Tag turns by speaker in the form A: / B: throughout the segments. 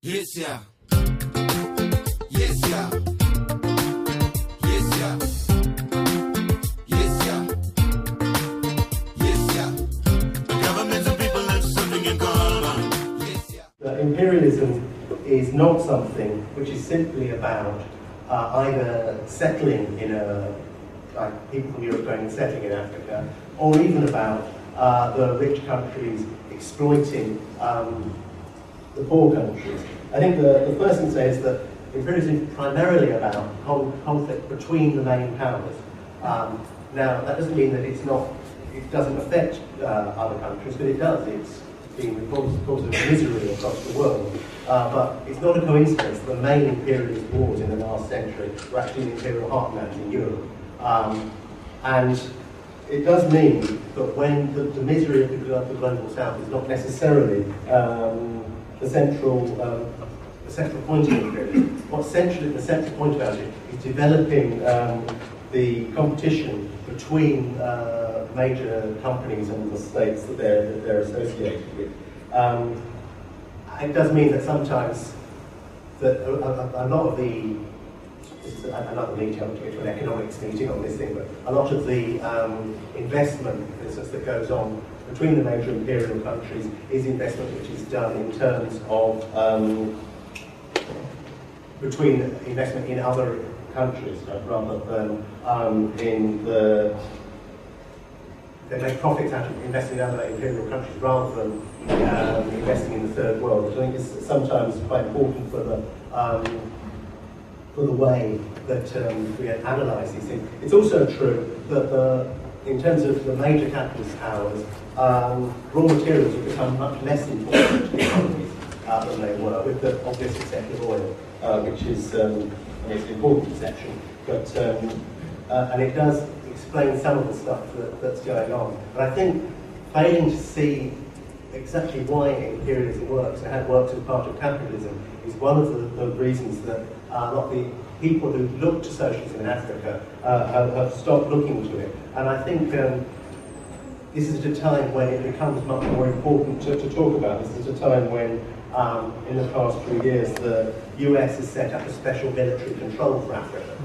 A: Yes, yeah. Yes, yeah. Yes, yeah. Yes, yeah. Yes, yeah. Governments and people have something in common. Yes, yeah.
B: Imperialism is not something which is simply about either settling in like people from Europe going and settling in Africa, or even about the rich countries exploiting the poor countries. I think the first thing to say is that imperialism is primarily about conflict between the main powers. Now, that doesn't mean that it doesn't affect other countries, but it does. It's been the cause of misery across the world. But it's not a coincidence that the main imperialist wars in the last century were actually in imperial heartlands in Europe. And it does mean that when the misery of the global south is not necessarily the central point of imperialism. What's the central point about it is developing the competition between major companies and the states that they're associated with. It does mean that sometimes that a lot of the, this is another meeting, I'm going to get to an economics meeting on this thing, but a lot of the investment, for instance, that goes on between the major imperial countries is investment which is done in terms of between investment in other countries rather than they make profits out of investing in other imperial countries rather than investing in the third world, which I think is sometimes quite important for the way that we analyse these things. It's also true that in terms of the major capitalist powers, raw materials have become much less important to economies than they were, with the obvious exception of oil, which is an important exception. But and it does explain some of the stuff that's going on. But I think failing to see exactly why imperialism works and how it works as part of capitalism is one of the reasons that a lot of the people who look to socialism in Africa have stopped looking to it. And I think this is at a time when it becomes much more important to talk about. This is a time when, in the past few years, the US has set up a special military control for Africa,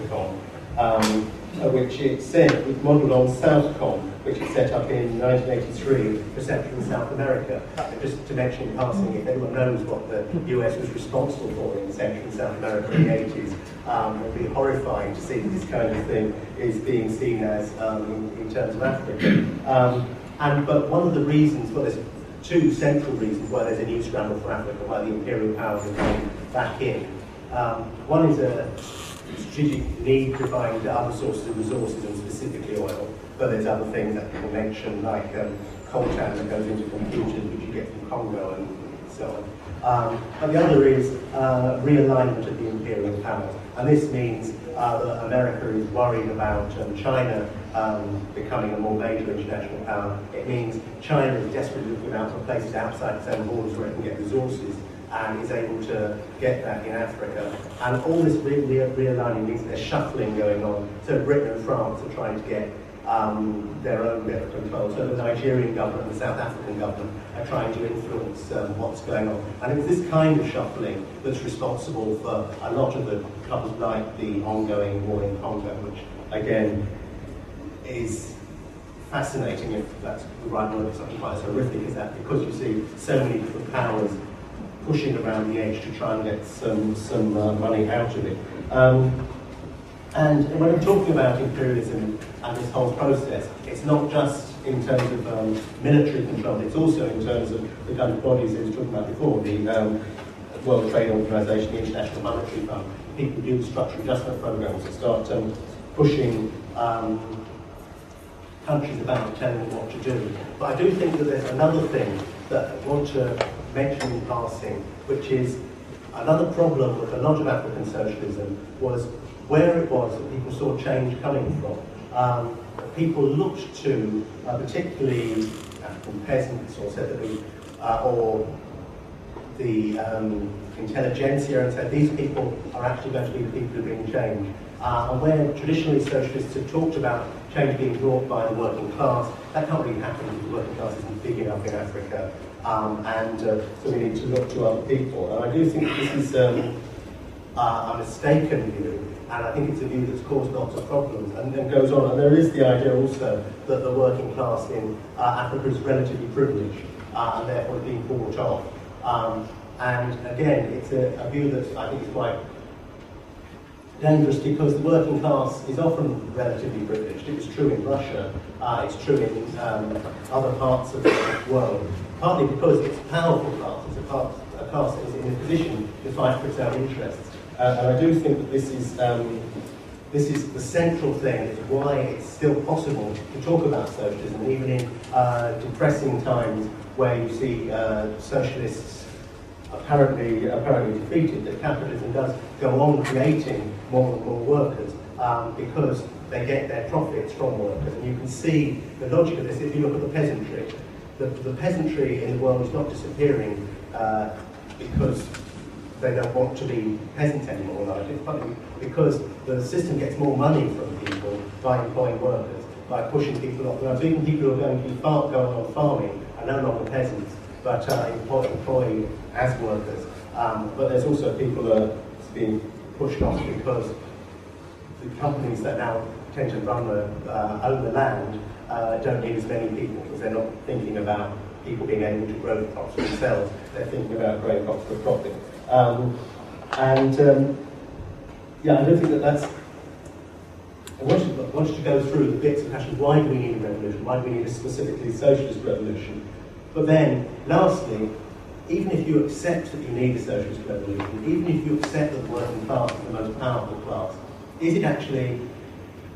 B: called AFRICOM, which it said was modelled on SOUTHCOM, which it set up in 1983 for Central and South America. And just to mention in passing, if anyone knows what the US was responsible for in Central and South America in the 80s, it would be horrifying to see that this kind of thing is being seen as in terms of Africa. But one of the reasons, well, there's two central reasons why there's a new scramble for Africa, why the imperial powers are coming back in. One is a strategic need to find other sources of resources, and specifically oil, but there's other things that people mention, like coltan that goes into computers, which you get from Congo and so on. But the other is realignment of the imperial powers, and this means that America is worried about China becoming a more major international power. It means China is desperately looking out for places outside its own borders where it can get resources, and is able to get that in Africa. And all this realigning means there's shuffling going on. So Britain and France are trying to get their own bit of control. So the Nigerian government and the South African government are trying to influence what's going on. And it's this kind of shuffling that's responsible for a lot of the troubles, like the ongoing war in Congo, which again is fascinating, if that's the right word, it's something quite as horrific as that, because you see so many different powers pushing around the edge to try and get some money out of it. And when I'm talking about imperialism and this whole process, it's not just in terms of military control, it's also in terms of the kind of bodies that we were talking about before, the World Trade Organization, the International Monetary Fund. People do structural adjustment programs that start pushing countries about, telling them what to do. But I do think that there's another thing that I want to mention in passing, which is another problem with a lot of African socialism was where it was that people saw change coming from. People looked to, particularly African peasants, or the intelligentsia, and said these people are actually going to be the people who bring change. And where traditionally socialists have talked about change being brought by the working class, that can't really happen because the working class isn't big enough in Africa So we need to look to other people. And I do think this is a mistaken view, and I think it's a view that's caused lots of problems and goes on. And there is the idea also that the working class in Africa is relatively privileged and therefore being bought off. And again, it's a view that I think is quite dangerous because the working class is often relatively privileged. It was true in Russia, it's true in other parts of the world, partly because it's a powerful class, it's a class that is in a position to fight for its own interests. And I do think that this is the central thing, it's why it's still possible to talk about socialism, even in depressing times where you see socialists apparently defeated, that capitalism does go on creating more and more workers because they get their profits from workers. And you can see the logic of this if you look at the peasantry. The peasantry in the world is not disappearing because they don't want to be peasants anymore, largely. It's partly because the system gets more money from people by employing workers, by pushing people off. So even people who are going on farming are no longer peasants, but employed as workers. But there's also people who are being pushed off because the companies that now tend to own the land don't need as many people because they're not thinking about people being able to grow the crops for themselves. They're thinking about growing crops for profit. Yeah, I don't think that's... I wanted to go through the bits of passion. Why do we need a revolution? Why do we need a specifically socialist revolution? But then, lastly, even if you accept that you need a socialist revolution, even if you accept that the working class is the most powerful class, is it actually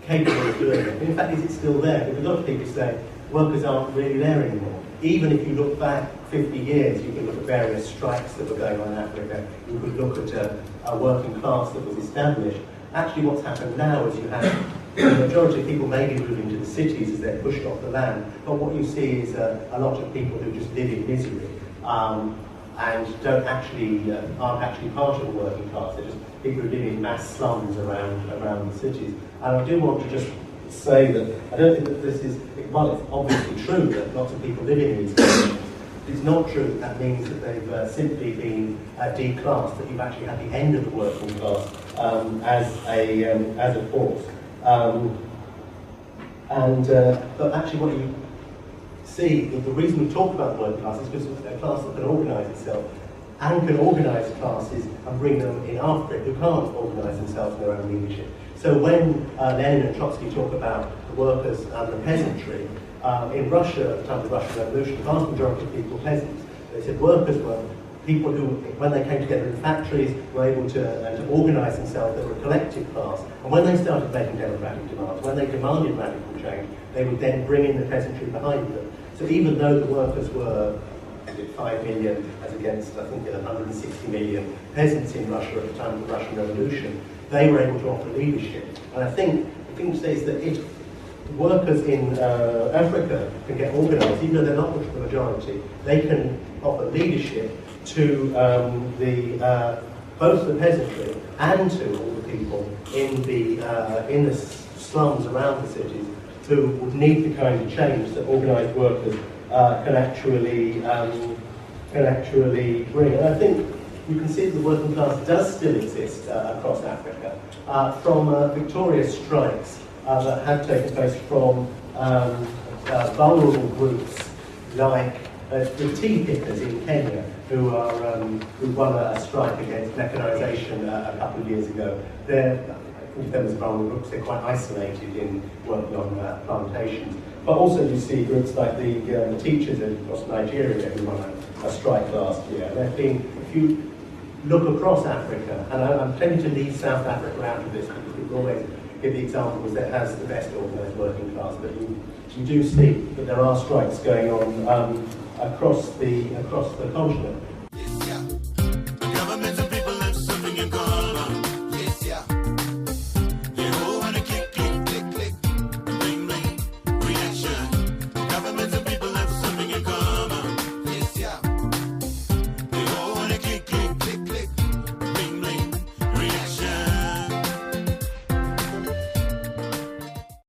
B: capable of doing it? In fact, is it still there? Because a lot of people say workers aren't really there anymore. Even if you look back 50 years, you can look at various strikes that were going on in Africa, you could look at a working class that was established. Actually, what's happened now is you have the majority of people maybe moving to the cities as they're pushed off the land, but what you see is a lot of people who just live in misery and aren't actually part of the working class. They're just people who live in mass slums around the cities. And I do want to just say that I don't think that this is, well, it's obviously true that lots of people live in these conditions. It's not true that that means that they've simply been declassed, that you've actually had the end of the working class as a force. But actually what you see, the reason we talk about the working class is because it's a class that can organise itself and can organise classes and bring them in after it who can't organise themselves in their own leadership. So when Lenin and Trotsky talk about the workers and the peasantry, in Russia, at the time of the Russian Revolution, the vast majority of people were peasants. They said workers were people who, when they came together in factories, were able to organise themselves. They were a collective class. And when they started making democratic demands, when they demanded radical change, they would then bring in the peasantry behind them. So even though the workers were 5 million as against, I think, 160 million peasants in Russia at the time of the Russian Revolution, they were able to offer leadership. And I think the thing to say is that if workers in Africa can get organised, even though they're not the majority, they can offer leadership to both the peasantry and to all the people in the slums around the cities who would need the kind of change that organised workers can actually bring. And I think you can see that the working class does still exist across Africa, from victorious strikes that have taken place from vulnerable groups like the tea pickers in Kenya, who won a strike against mechanisation a couple of years ago. I think them as vulnerable groups, they're quite isolated in working on plantations. But also you see groups like the teachers across Nigeria who won a strike last year. And there have been, if you look across Africa, and I'm tending to leave South Africa out of this because people always give the examples that has the best organised working class, but you do see that there are strikes going on across the continent.